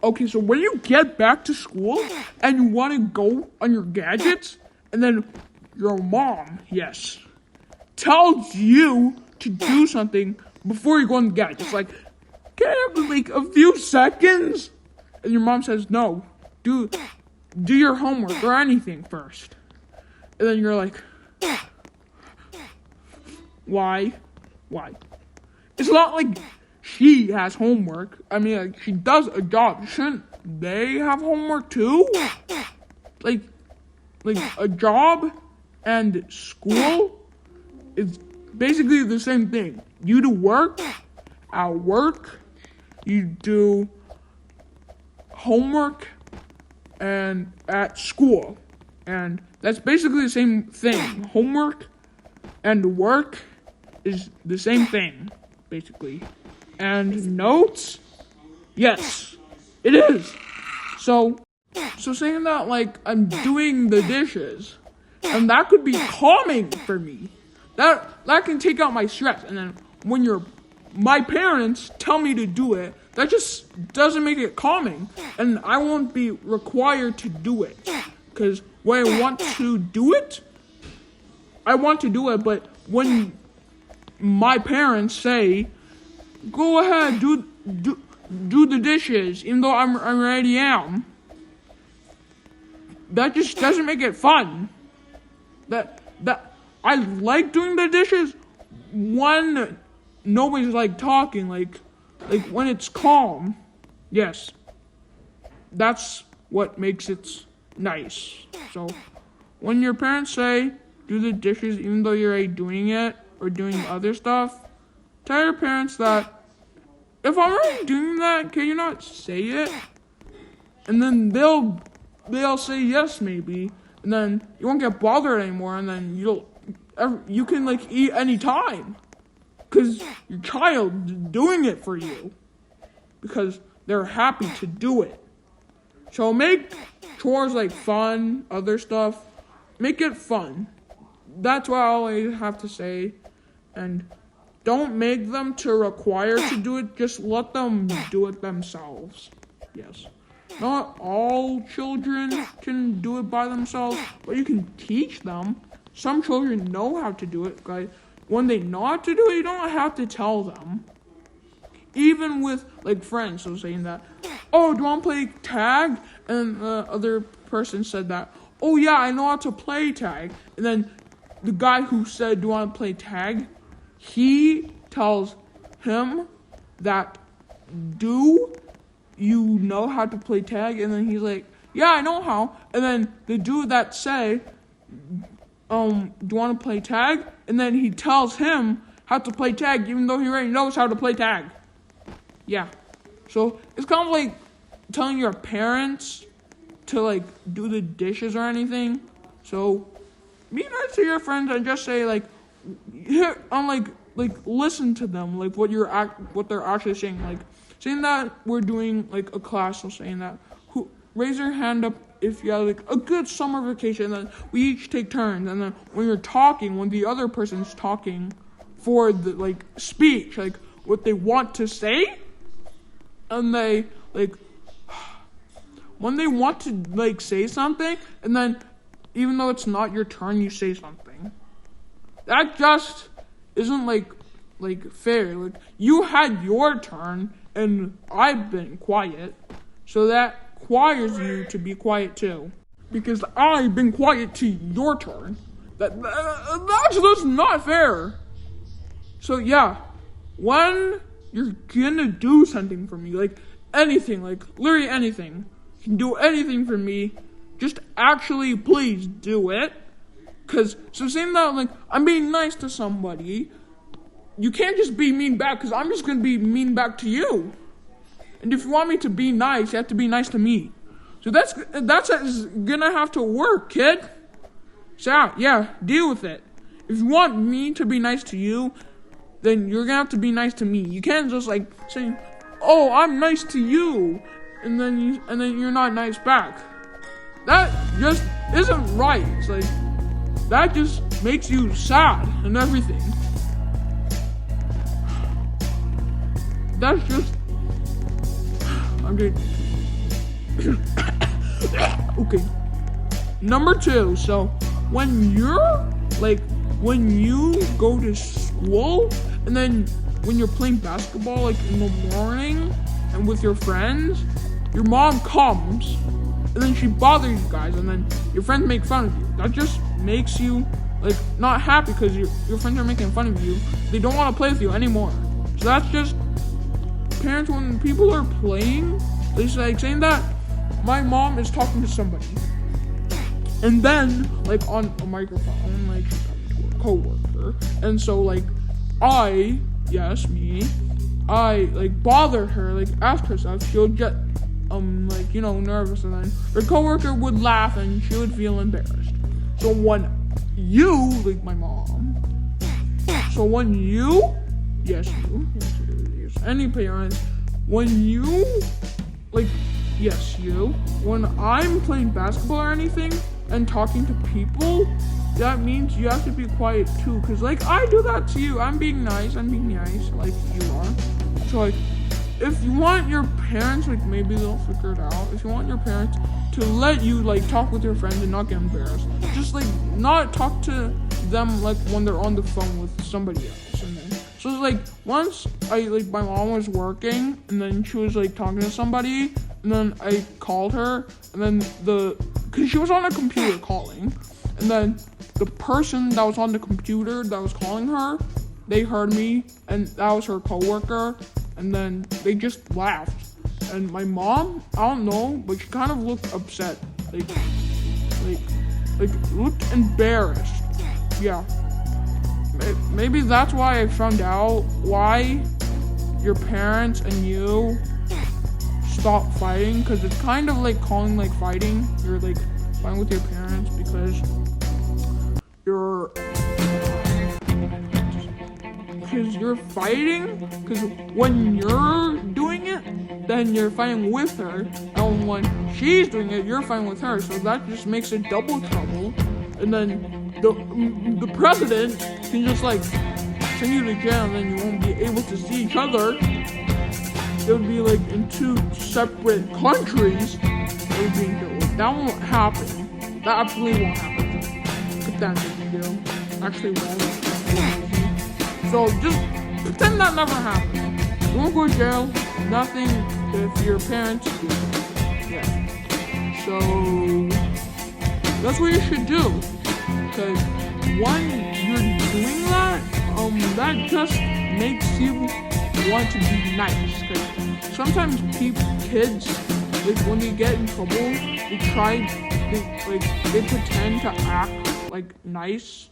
Okay, so when you get back to school and you want to go on your gadgets, and then your mom, yes, tells you to do something before you go on the gadgets, like, can I have like a few seconds? And your mom says, no, do your homework or anything first. And then you're like, why? It's not like she has homework. I mean, like, she does a job. Shouldn't they have homework too? Like a job and school is basically the same thing. You do work at work, you do homework and at school. And that's basically the same thing. Homework and work is the same thing, basically. And notes, yes, it is. So saying that, like, I'm doing the dishes, and that could be calming for me. That can take out my stress. And then when my parents tell me to do it, that just doesn't make it calming. And I won't be required to do it. Because when I want to do it, I want to do it. But when my parents say, go ahead, do the dishes, even though I already am, that just doesn't make it fun. That I like doing the dishes when nobody's like talking, like when it's calm. Yes, that's what makes it nice. So when your parents say do the dishes even though you're already doing it or doing other stuff, tell your parents that if I'm already doing that, can you not say it? And then they'll say yes maybe, and then you won't get bothered anymore, and then you can like eat anytime, because your child is doing it for you, because they're happy to do it. So make chores like fun, other stuff, make it fun. That's what I always have to say. And don't make them to require to do it, just let them do it themselves. Yes. Not all children can do it by themselves, but you can teach them. Some children know how to do it, guys. When they know how to do it, you don't have to tell them. Even with, like, friends, so saying that, oh, do you want to play tag? And the other person said that, oh, yeah, I know how to play tag. And then the guy who said, do you want to play tag? He tells him that, do you know how to play tag? And then he's like, yeah, I know how. And then the dude that say, do you want to play tag? And then he tells him how to play tag, even though he already knows how to play tag. Yeah. So it's kind of like telling your parents to, like, do the dishes or anything. So be nice to your friends and just say, like, listen to them, like what they're actually saying, like saying that we're doing like a class, or saying that raise your hand up if you have like a good summer vacation, and then we each take turns, and then when you're talking, when the other person's talking for the like speech, like what they want to say, and they like when they want to like say something, and then even though it's not your turn, you say something. That just isn't like fair. Like, you had your turn and I've been quiet, so that requires you to be quiet too, because I've been quiet to your turn. That's just not fair. So yeah, when you're gonna do something for me, like anything, like literally anything, you can do anything for me, just actually please do it. So saying that, like, I'm being nice to somebody, you can't just be mean back, because I'm just going to be mean back to you. And if you want me to be nice, you have to be nice to me. So that's going to have to work, kid. So yeah, deal with it. If you want me to be nice to you, then you're going to have to be nice to me. You can't just, like, say, oh, I'm nice to you, and then you're not nice back. That just isn't right. It's like, that just makes you sad and everything. That's just... Okay. Number 2. So when you go to school, and then when you're playing basketball, like in the morning, and with your friends, your mom comes, and then she bothers you guys, and then your friends make fun of you. That just makes you like not happy because your friends are making fun of you. They don't want to play with you anymore. So that's just parents when people are playing. They like saying that my mom is talking to somebody, and then like on a microphone, like she's talking to a coworker, and so like I like bothered her, like asked her stuff. She would get like nervous, and then her coworker would laugh and she would feel embarrassed. So when you, like my mom, so when you, yes, any parent, when you, like, yes, you, when I'm playing basketball or anything and talking to people, that means you have to be quiet too, because like I do that to you. I'm being nice like you are. So like if you want your parents, like maybe they'll figure it out. If you want your parents to let you like talk with your friends and not get embarrassed, just like not talk to them like when they're on the phone with somebody else. And then so like once my mom was working, and then she was like talking to somebody, and then I called her, and then because she was on a computer calling, and then the person that was on the computer that was calling her, they heard me, and that was her coworker, and then they just laughed. And my mom, I don't know, but she kind of looked upset, like looked embarrassed. Yeah, maybe that's why I found out why your parents and you stop fighting, because it's kind of like calling like fighting. You're like fighting with your parents because you're fighting, because when you're doing it, then you're fighting with her, and when she's doing it, you're fighting with her, so that just makes it double trouble. And then the president can just like send you to jail, and then you won't be able to see each other. It would be like in 2 separate countries. It would be in jail. That won't happen. That absolutely won't happen. Put that in the video. Actually won't. So just pretend that never happened. You won't go to jail. Nothing if your parents do it. Yeah. So that's what you should do. Because when you're doing that, that just makes you want to be nice. Because sometimes kids, like when they get in trouble, they pretend to act like nice.